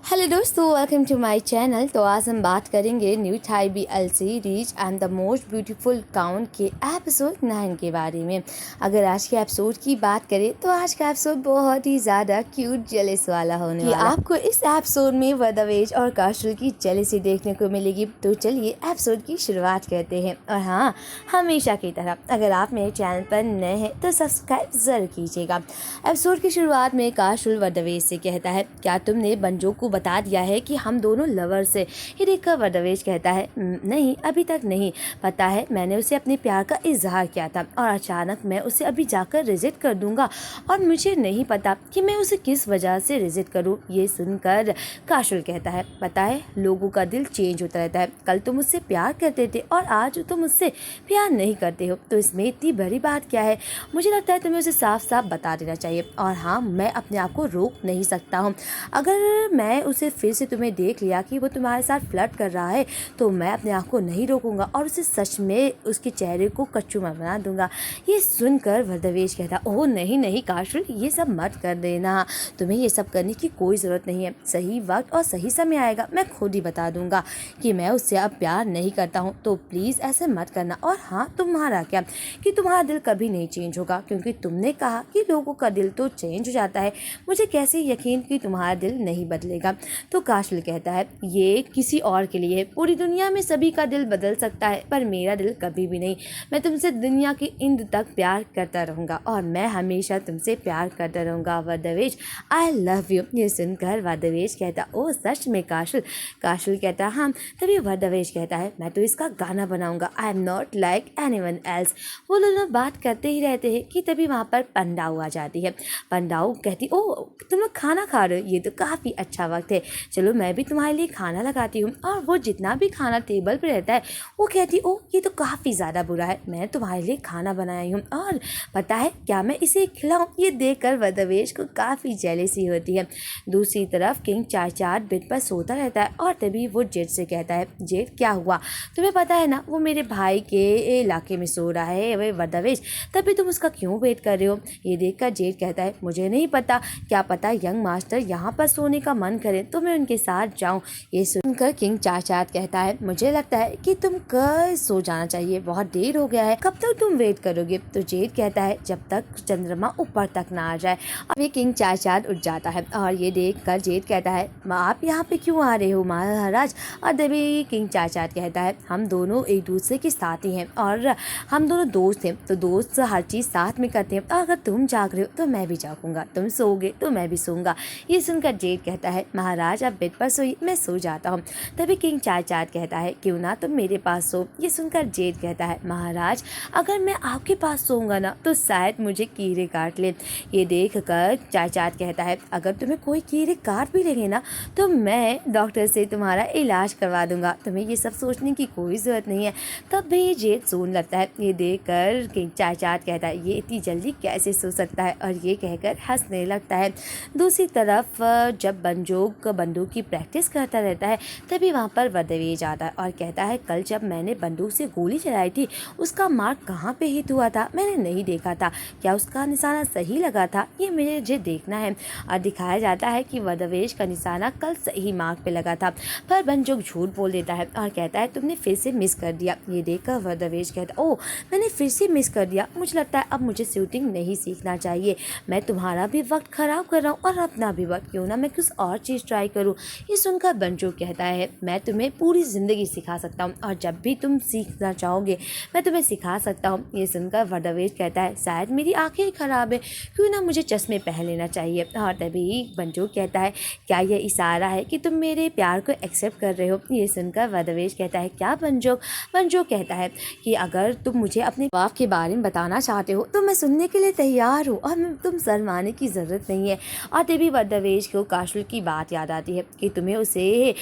Hello दोस्तों, welcome to my channel. तो आज हम बात करेंगे new Thai BL series and the most beautiful count के एपिसोड 9 के बारे में। अगर आज के एपिसोड की बात करें तो आज का एपिसोड बहुत ही ज़्यादा क्यूट जेलस वाला होने वाला है। आपको इस एपिसोड में वदवेज और काशुल की जेलसी देखने को मिलेगी। तो चलिए एपिसोड की शुरुआत करते हैं। और हाँ, हमेशा की तरह अगर आप मेरे चैनल पर नए हैं तो सब्सक्राइब ज़रूर कीजिएगा। एपिसोड की शुरुआत में काशुल वदवेज से कहता है, क्या तुमने बंजो को बता दिया है कि हम दोनों लवर से? ये देखकर वदवेज कहता है, नहीं अभी तक नहीं। पता है, मैंने उसे अपने प्यार का इजहार किया था और अचानक मैं उसे अभी जाकर रिजेक्ट कर दूंगा और मुझे नहीं पता कि मैं उसे किस वजह से रिजेक्ट करूं। ये सुनकर काशुल कहता है, पता है लोगों का दिल चेंज होता रहता है। कल तुम मुझसे प्यार करते थे और आज तुम मुझसे प्यार नहीं करते हो, तो इसमें इतनी बड़ी बात क्या है? मुझे लगता है तुम्हें उसे साफ साफ बता देना चाहिए। और हाँ, मैं अपने आप को रोक नहीं सकता हूँ। अगर मैं उसे फिर से तुम्हें देख लिया कि वो तुम्हारे साथ फ्लर्ट कर रहा है तो मैं अपने आप को नहीं रोकूंगा और उसे सच में उसके चेहरे को कच्चूमर बना दूंगा। ये सुनकर वदवेज कहता, ओह नहीं नहीं काशुल, ये सब मत कर देना। तुम्हें ये सब करने की कोई ज़रूरत नहीं है। सही वक्त और सही समय आएगा, मैं खुद ही बता दूंगा कि मैं उससे अब प्यार नहीं करता हूँ। तो प्लीज़ ऐसे मत करना। और हाँ, तुम्हारा क्या कि तुम्हारा दिल कभी नहीं चेंज होगा, क्योंकि तुमने कहा कि लोगों का दिल तो चेंज हो जाता है। मुझे कैसे यकीन कि तुम्हारा दिल नहीं बदलेगा। तो काशुल कहता है, ये किसी और के लिए, पूरी दुनिया में सभी का दिल बदल सकता है पर मेरा दिल कभी भी नहीं। मैं तुमसे दुनिया के इंद तक प्यार करता रहूँगा और मैं हमेशा तुमसे प्यार करता रहूँगा वदवेज, आई लव यू। ये सुनकर वदवेज कहता, ओ सच में काशुल? काशुल कहता, हाँ। तभी वदवेज कहता है, मैं तो इसका गाना बनाऊँगा, I am not like anyone else. वो दोनों बात करते ही रहते हैं कि तभी वहाँ पर पंडाऊ आ जाती है। पंडाऊ कहती, ओ तुम लोग खाना खा रहे हो, ये तो काफ़ी अच्छा वक्त है, चलो मैं भी तुम्हारे लिए खाना लगाती हूँ। और वो जितना भी खाना टेबल पे रहता है वो कहती, ओ ये तो काफ़ी ज़्यादा बुरा है, मैं तुम्हारे लिए खाना बनाई हूँ और पता है क्या मैं इसे खिलाऊँ? ये देखकर वदवेज को काफ़ी जेलसी होती है। दूसरी तरफ किंग चाचाट बेड पर सोता रहता है और तभी वो जेड से कहता है, जेड क्या हुआ? तुम्हें पता है ना वो मेरे भाई के इलाके में सो रहा है वे वदवेज, तभी तुम उसका क्यों वेट कर रहे हो? ये देखकर जेड कहता है, मुझे नहीं पता, क्या पता यंग मास्टर यहाँ पर सोने का मन करे तो मैं उनके साथ जाऊं। ये सुनकर किंग चाचाट कहता है, मुझे लगता है कि तुम कल सो जाना चाहिए, बहुत देर हो गया है, कब तक तुम वेट करोगे? तो जेड कहता है, जब तक चंद्रमा ऊपर तक ना आ जाए। अब ये किंग चाचाट उठ जाता है और ये देख कर जेड कहता है, आप यहाँ पे क्यों आ रहे हो महाराज? और तभी किंग चाचाट कहता है, हम दोनों एक दूसरे के साथी हैं और हम दोनों दोस्त हैं, तो दोस्त हर चीज़ साथ में करते हैं। अगर तुम जाग रहे हो तो मैं भी जागूंगा, तुम सोओगे तो मैं भी सोऊंगा। ये सुनकर जेड कहता है, महाराज आप बेड पर सोइए, मैं सो जाता हूँ। तभी किंग चाचाट कहता है, क्यों ना तुम मेरे पास सो। ये सुनकर जेड कहता है, महाराज अगर मैं आपके पास सोऊंगा ना तो शायद मुझे कीड़े काट ले। ये देख कर चाचाट कहता है, अगर तुम्हें कोई कीड़े काट भी लेंगे ना तो मैं डॉक्टर से तुम्हारा इलाज करवा दूंगा, तुम्हें ये सब सोचने की कोई ज़रूरत नहीं है। तब भी जेड सोने लगता है। ये देख कर किंग चाचाट कहता है, ये इतनी जल्दी कैसे सो सकता है? और ये कहकर हंसने लगता है। दूसरी तरफ जब बंजोग बंदूक की प्रैक्टिस करता रहता है तभी वहाँ पर वदवेज आता है और कहता है, कल जब मैंने बंदूक से गोली चलाई थी उसका मार्क कहाँ पे हिट हुआ था? मैंने नहीं देखा था, क्या उसका निशाना सही लगा था? ये मुझे देखना है। और दिखाया जाता है कि वदवेज का निशाना कल सही मार्क पे लगा था, पर बंजोग झूठ बोल देता है और कहता है, तुमने फिर से मिस कर दिया। ये देखकर वदवेज कहता, ओह मैंने फिर से मिस कर दिया, मुझे लगता है अब मुझे शूटिंग नहीं सीखना चाहिए, मैं तुम्हारा भी वक्त खराब कर रहा हूँ और अपना भी वक्त, क्यों ना मैं कुछ और चीज़ ट्राई करूँ। ये सुनकर बंजो कहता है, मैं तुम्हें पूरी ज़िंदगी सिखा सकता हूँ और जब भी तुम सीखना चाहोगे मैं तुम्हें सिखा सकता हूँ। ये सुनकर वदवेज कहता है, शायद मेरी आँखें ही ख़राब है, क्यों ना मुझे चश्मे पहन लेना चाहिए। और तभी बंजो कहता है, क्या यह इशारा है कि तुम मेरे प्यार को एक्सेप्ट कर रहे हो? ये सुनकर वदवेज कहता है, क्या बंजो? बंजो कहता है कि अगर तुम मुझे अपने बाप के बारे में बताना चाहते हो तो मैं सुनने के लिए तैयार हूँ और तुम शर्माने की ज़रूरत नहीं है। और तभी वदवेज को काशुल की बात याद आती है कि तुम्हें उसे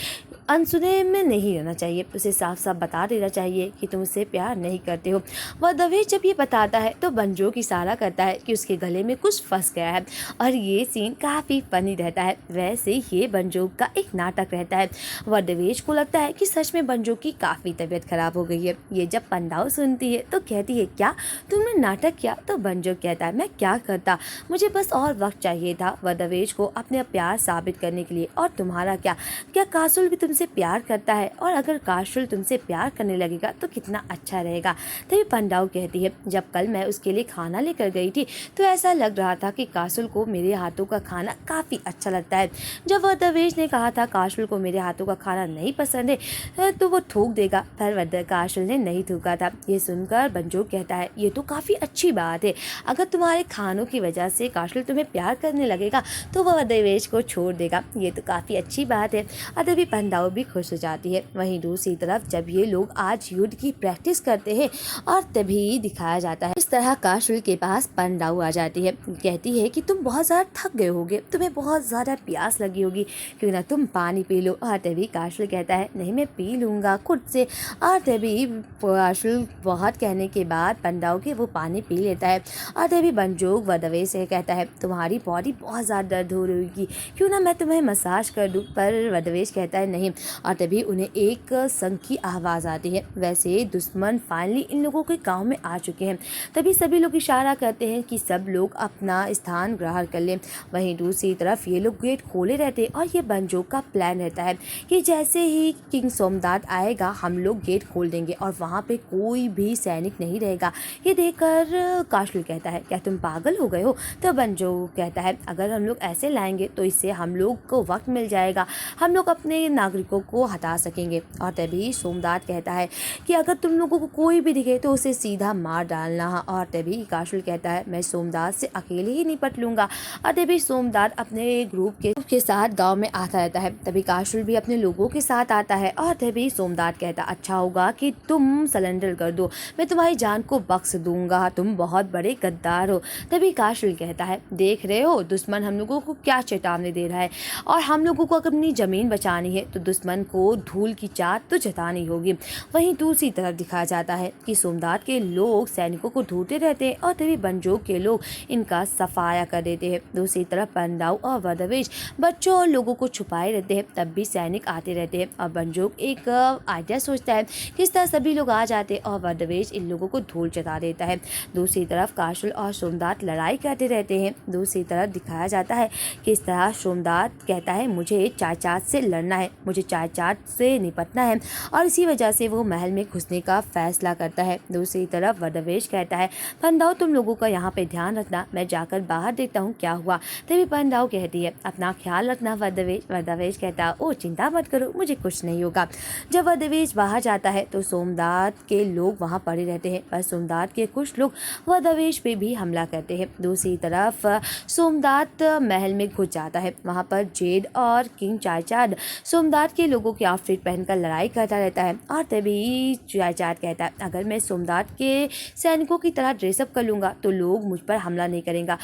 अनसुने में नहीं रहना चाहिए, उसे साफ साफ बता देना चाहिए कि तुम उससे प्यार नहीं करते हो। वह दवेश जब ये बताता है तो बनजोग इशारा करता है कि उसके गले में कुछ फंस गया है और ये सीन काफ़ी फनी रहता है। वैसे ये बनजोग का एक नाटक रहता है। वह दवेश को लगता है कि सच में बनजोग की काफ़ी तबीयत खराब हो गई है। ये जब पंडाव सुनती है तो कहती है, क्या तुमने नाटक किया? तो बनजोग कहता है, मैं क्या करता, मुझे बस और वक्त चाहिए था वह दवेश को अपने प्यार साबित करने के लिए। और तुम्हारा क्या क्या कासुल भी तुमसे प्यार करता है? और अगर कासुल तुमसे प्यार करने लगेगा तो कितना अच्छा रहेगा। तभी पंडाव कहती है, जब कल मैं उसके लिए खाना लेकर गई थी तो ऐसा लग रहा था कि कासुल को मेरे हाथों का खाना काफ़ी अच्छा लगता है। जब वह दवेश ने कहा था कासुल को मेरे हाथों का खाना नहीं पसंद है तो वो थूक देगा, पर वह कासुल ने नहीं थूका था। ये सुनकर बनजोग कहता है, ये तो काफ़ी अच्छी बात है। अगर तुम्हारे खानों की वजह से कासुल तुम्हें प्यार करने लगेगा तो वह दवेश को छोड़ देगा। ये तो काफ़ी अच्छी बात है। और तभी पंडाव भी खुश हो जाती है। वहीं दूसरी तरफ जब ये लोग आज युद्ध की प्रैक्टिस करते हैं और तभी दिखाया जाता है इस तरह कासुल के पास पंडाव आ जाती है। कहती है कि तुम बहुत ज़्यादा थक गए होगे, तुम्हें बहुत ज़्यादा प्यास लगी होगी, क्यों ना तुम पानी पी लो। और तभी कासुल कहता है, नहीं मैं पी लूँगा खुद से। और तभी कासुल बहुत कहने के बाद पंडाव के वो पानी पी लेता है। और तभी बनजोग व दवेश से कहता है, तुम्हारी बॉडी बहुत ज़्यादा दर्द हो रही होगी, क्यों ना मैं तुम्हें मसाज कर दूँ। पर वदवेश कहता है नहीं। और तभी उन्हें एक संग की आवाज़ आती है। वैसे दुश्मन फाइनली इन लोगों के गांव में आ चुके हैं। तभी सभी लोग इशारा करते हैं कि सब लोग अपना स्थान ग्रहण कर लें। वहीं दूसरी तरफ ये लोग गेट खोले रहते हैं और ये बनजोग का प्लान रहता है कि जैसे ही किंग सोमदाद आएगा हम लोग गेट खोल देंगे और वहाँ पे कोई भी सैनिक नहीं रहेगा। ये देखकर कासुल कहता है, क्या तुम पागल हो गए हो? तो बनजोग कहता है, अगर हम लोग ऐसे लाएंगे तो इससे हम लोग को वक्त मिल जाएगा, हम लोग अपने नागरिकों को हटा सकेंगे। और तभी सोमदाद कहता है कि अगर तुम लोगों को कोई भी दिखे तो उसे सीधा मार डालना। और तभी कासुल कहता है, मैं सोमदाद से अकेले ही निपट लूँगा। और तभी सोमदाद अपने ग्रुप के साथ गांव में आता रहता है। तभी कासुल भी अपने लोगों के साथ आता है। और तभी सोमदाद कहता, अच्छा होगा कि तुम सरेंडर कर दो, मैं तुम्हारी जान को बख्श दूंगा, तुम बहुत बड़े गद्दार हो। तभी कासुल कहता है, देख रहे हो दुश्मन हम लोगों को क्या चेतावनी दे रहा है, और हम लोगों को अगर अपनी ज़मीन बचानी है तो दुश्मन को धूल की चाट तो जतानी होगी। वहीं दूसरी तरफ दिखाया जाता है कि सोमदाद के लोग सैनिकों को ढूंढते रहते हैं और तभी बनजोग के लोग इनका सफाया कर देते हैं। दूसरी तरफ पंडाव और वदवेश बच्चों और लोगों को छुपाए रहते हैं। तब भी सैनिक आते रहते हैं और बनजोग एक आइडिया सोचता है किस तरह सभी लोग आ जाते हैं और वदवेश इन लोगों को धूल चटा देता है। दूसरी तरफ कासुल और सोमदाद लड़ाई करते रहते हैं। दूसरी तरफ दिखाया जाता है किस तरह सोमदाद कहता है, मुझे चाचात से लड़ना है, मुझे चाचात से निपटना है, और इसी वजह से वो महल में घुसने का फैसला करता है। दूसरी तरफ वदवेश कहता है, पंडाव तुम लोगों का यहाँ पे ध्यान रखना, मैं जाकर बाहर देखता हूँ क्या हुआ। तभी पंडाव कहती है, अपना ख्याल रखना वदवेश। वदवेश कहता है, ओ चिंता मत करो, मुझे कुछ नहीं होगा। जब वदवेश बाहर जाता है तो सोमदाद के लोग वहाँ पड़े रहते हैं, पर सोमदाद के कुछ लोग वदवेश पे भी हमला करते हैं। दूसरी तरफ सोमदाद महल में घुस जाता है। वहाँ पर जेड और किंग चाचाद सोमदाद के लोगों की आउटफिट पहनकर लड़ाई करता रहता है। और तभी चाचाद कहता है, अगर मैं सोमदाद के सैनिकों की तरह ड्रेसअप कर लूँगा तो लोग मुझ पर हमला नहीं करेंगे,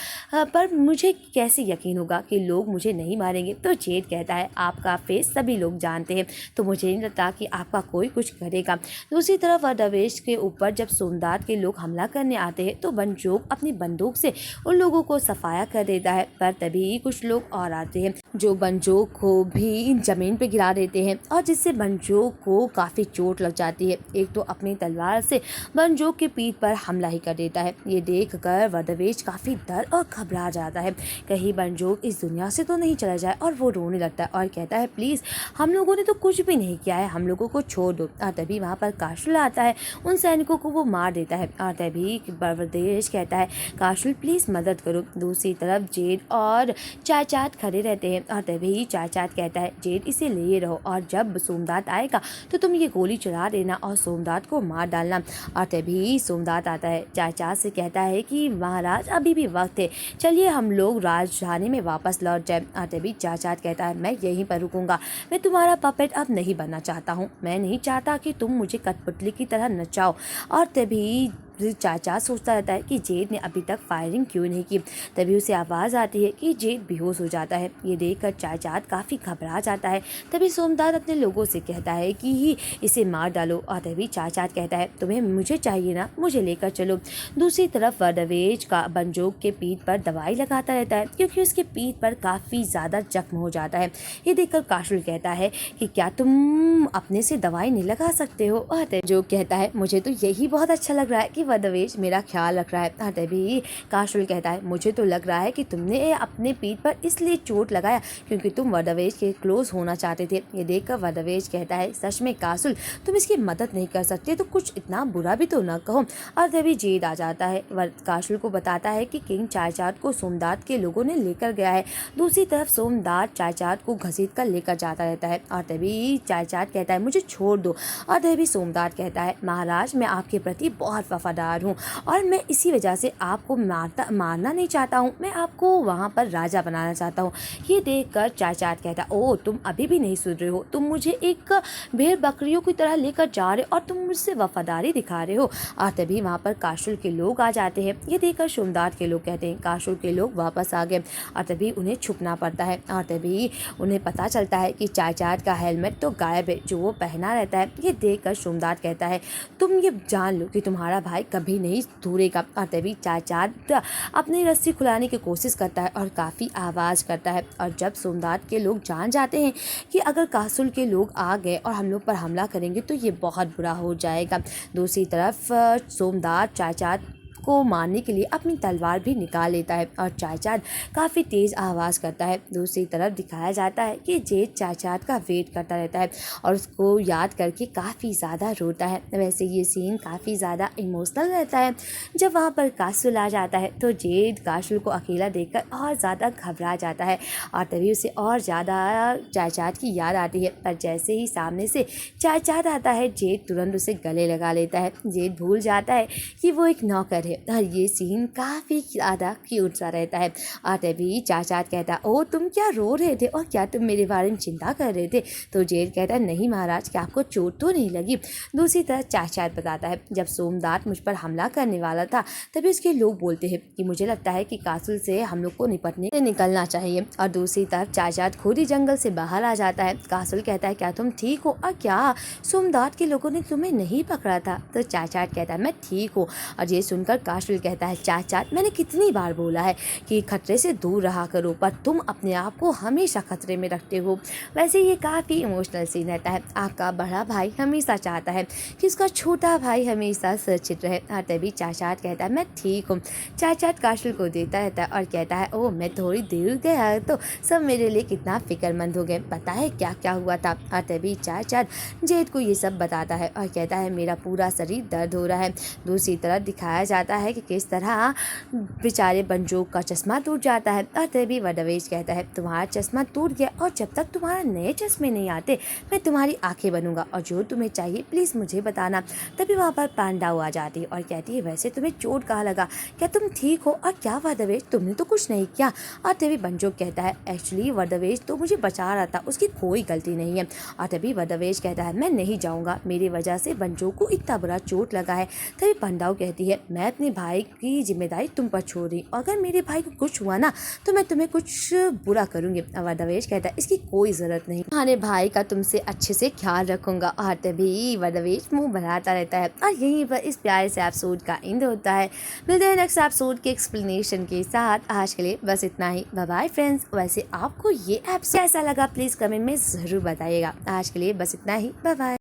पर मुझे कैसे यकीन होगा कि लोग मुझे नहीं मारेंगे। तो जेड कहता है, आपका फेस सभी लोग जानते हैं, तो मुझे नहीं लगता कि आपका कोई कुछ करेगा। दूसरी तरफ वदवेश के ऊपर जब सोमदाद के लोग हमला करने आते हैं तो बनजोग अपनी बंदूक से उन लोगों को सफाया कर देता है। पर तभी कुछ लोग और आते हैं जो बनजोग को भी जमीन पे गिरा देते हैं और जिससे बनजोग को काफ़ी चोट लग जाती है। एक तो अपनी तलवार से बनजोग के पीठ पर हमला ही कर देता है। ये देखकर वदवेश काफ़ी डर और घबरा जाता है, कहीं बनजोग इस दुनिया से तो नहीं चला जाए। और वो रोने लगता है और कहता है, प्लीज़ हम लोगों ने तो कुछ भी नहीं किया है, हम लोगों को छोड़ दो। और तभी वहाँ पर कासुल आता है, उन सैनिकों को वो मार देता है। और तभी वदवेश कहता है, कासुल प्लीज़ मदद करो। दूसरी तरफ जेड और चाचाद खड़े रहते हैं और तभी चाचाद कहता है, जेड इसे लिए रहो और जब सोमदाद आएगा तो तुम ये गोली चला देना और सोमदाद को मार डालना। और तभी सोमदाद आता है, चाचाद से कहता है कि महाराज अभी भी वक्त है, चलिए हम लोग राजधानी में वापस लौट जाए। और तभी चाचाद कहता है, मैं यहीं पर रुकूंगा, मैं तुम्हारा पपेट अब नहीं बनना चाहता हूँ, मैं नहीं चाहता कि तुम मुझे कठपुतली की तरह नचाओ। और तभी चाचा सोचता रहता है कि जेड ने अभी तक फायरिंग क्यों नहीं की। तभी उसे आवाज़ आती है कि जेड बेहोश हो जाता है। ये देखकर चाचा काफ़ी घबरा जाता है। तभी सोमदाद अपने लोगों से कहता है कि ही इसे मार डालो, और तभी चाचा कहता है तुम्हें मुझे चाहिए ना, मुझे लेकर चलो। दूसरी तरफ वरदवेज का बंजोक के पीठ पर दवाई लगाता रहता है क्योंकि उसके पीठ पर काफ़ी ज़्यादा जख्म हो जाता है। ये देखकर काशुल कहता है कि क्या तुम अपने से दवाई नहीं लगा सकते हो, और जो कहता है मुझे तो यही बहुत अच्छा लग रहा है कि वरदवेज मेरा ख्याल रख रहा है। तभी काशुल कहता है मुझे तो लग रहा है कि तुमने अपने पीठ पर इसलिए चोट लगाया क्योंकि तुम वरदवेज के क्लोज होना चाहते थे। ये देखकर वरदवेज कहता है सच में काशुल तुम इसकी मदद नहीं कर सकते तो कुछ इतना बुरा भी तो न कहो। और तभी जेड आ जाता है, काशुल को बताता है कि किंग चाचात को सोमदाद के लोगों ने लेकर गया है। दूसरी तरफ सोमदाद चाचात को घसीट कर लेकर जाता रहता है, और तभी चाचात कहता है मुझे छोड़ दो। और तभी सोमदाद कहता है महाराज मैं आपके प्रति बहुत वफादार हूँ और मैं इसी वजह से आपको मारना नहीं चाहता हूँ, मैं आपको वहाँ पर राजा बनाना चाहता हूँ। ये देखकर चाचात कहता है ओ तुम अभी भी नहीं सुन रहे हो, तुम मुझे एक भेड़ बकरियों की तरह लेकर जा रहे हो और तुम मुझसे वफादारी दिखा रहे हो। और तभी वहाँ पर काशुल के लोग आ जाते हैं। ये देखकर सोमदाद के लोग कहते हैं काशुल के लोग वापस आ गए, और तभी उन्हें छुपना पड़ता है। और तभी उन्हें पता चलता है कि चाचात का हेलमेट तो गायब है जो वो पहना रहता है। ये देखकर सोमदाद कहता है तुम ये जान लो कि तुम्हारा भाई कभी नहीं दूरेगा। और तभी चाचात अपनी रस्सी खुलाने की कोशिश करता है और काफ़ी आवाज़ करता है, और जब सोमदाद के लोग जान जाते हैं कि अगर काशुल के लोग आ गए और हम लोग पर हमला करेंगे तो ये बहुत बुरा हो जाएगा। दूसरी तरफ सोमदाद चाचात को मारने के लिए अपनी तलवार भी निकाल लेता है और चाचात काफ़ी तेज़ आवाज़ करता है। दूसरी तरफ दिखाया जाता है कि जेड चाचात का वेट करता रहता है और उसको याद करके काफ़ी ज़्यादा रोता है। वैसे ये सीन काफ़ी ज़्यादा इमोशनल रहता है। जब वहाँ पर काशुल आ जाता है तो जेड काशुल को अकेला देखकर और ज़्यादा घबरा जाता है, और तभी उसे और ज़्यादा चाचात की याद आती है। पर जैसे ही सामने से चाचात आता है जेड तुरंत उसे गले लगा लेता है। जेड भूल जाता है कि वो एक नौकर है, और ये सीन काफ़ी ज़्यादा क्यूट सा रहता है। और तभी चाचात कहता ओ तुम क्या रो रहे थे और क्या तुम मेरे बारे में चिंता कर रहे थे। तो जेड कहता है नहीं महाराज, क्या आपको चोट तो नहीं लगी। दूसरी तरफ चाचात बताता है जब सोमदाद मुझ पर हमला करने वाला था तभी उसके लोग बोलते हैं कि मुझे लगता है कि काशुल से हम लोग को निपटने से निकलना चाहिए। और दूसरी तरफ चाचात खुद ही जंगल से बाहर आ जाता है। काशुल कहता है क्या तुम ठीक हो, और क्या सोमदाद के लोगों ने तुम्हें नहीं पकड़ा था। तो चाचात कहता है मैं ठीक हूँ। और ये सुनकर काशुल कहता है चाचा मैंने कितनी बार बोला है कि खतरे से दूर रहा करो, पर तुम अपने आप को हमेशा खतरे में रखते हो। वैसे ये काफ़ी इमोशनल सीन रहता है। आपका बड़ा भाई हमेशा चाहता है कि उसका छोटा भाई हमेशा सुरक्षित रहे। और तभी चाचात कहता है मैं ठीक हूँ। चाचात काशुल को देता रहता है और कहता है ओह मैं थोड़ी देर गया तो सब मेरे लिए कितना फिक्रमंद हो गए, पता है क्या क्या हुआ था। और तभी चाचात जेड को ये सब बताता है और कहता है मेरा पूरा शरीर दर्द हो रहा है। दूसरी तरफ दिखाया जाता है कि किस तरह बेचारे बंजोक का चश्मा टूट जाता है। और तभी वरदवेज कहता है तुम्हारा चश्मा टूट गया और जब तक तुम्हारा नए चश्मे नहीं आते मैं तुम्हारी आंखें बनूंगा, और जो तुम्हें चाहिए प्लीज़ मुझे बताना। तभी वहाँ पर पांडाव आ जाती है और कहती है वैसे तुम्हें चोट कहाँ लगा, क्या तुम ठीक हो, और क्या वरदवेज तुमने तो कुछ नहीं किया। और तभी बंजोक कहता है एक्चुअली वरदवेज तो मुझे बचा रहा था, उसकी कोई गलती नहीं है। और तभी वरदवेज कहता है मैं नहीं जाऊँगा, मेरी वजह से बंजोक को इतना बड़ा चोट लगा है। तभी पांडाव कहती है मैं अपने भाई की जिम्मेदारी तुम पर छोड़ रही, अगर मेरे भाई को कुछ हुआ ना तो मैं तुम्हें कुछ बुरा करूंगी। वरदवेज कहता है इसकी कोई जरूरत नहीं, तुम्हारे भाई का तुमसे अच्छे से ख्याल रखूंगा। और तभी वरदवेज मुंह बनाता रहता है और यहीं पर इस प्यारे से एपिसोड का एंड होता है। मिलते हैं नेक्स्ट एपिसोड के एक्सप्लेनेशन के साथ। आज के लिए बस इतना ही, बाय बाय फ्रेंड्स। वैसे आपको ये एपिसोड कैसा लगा प्लीज कमेंट में जरूर बताइएगा। आज के लिए बस इतना ही, बाय बाय।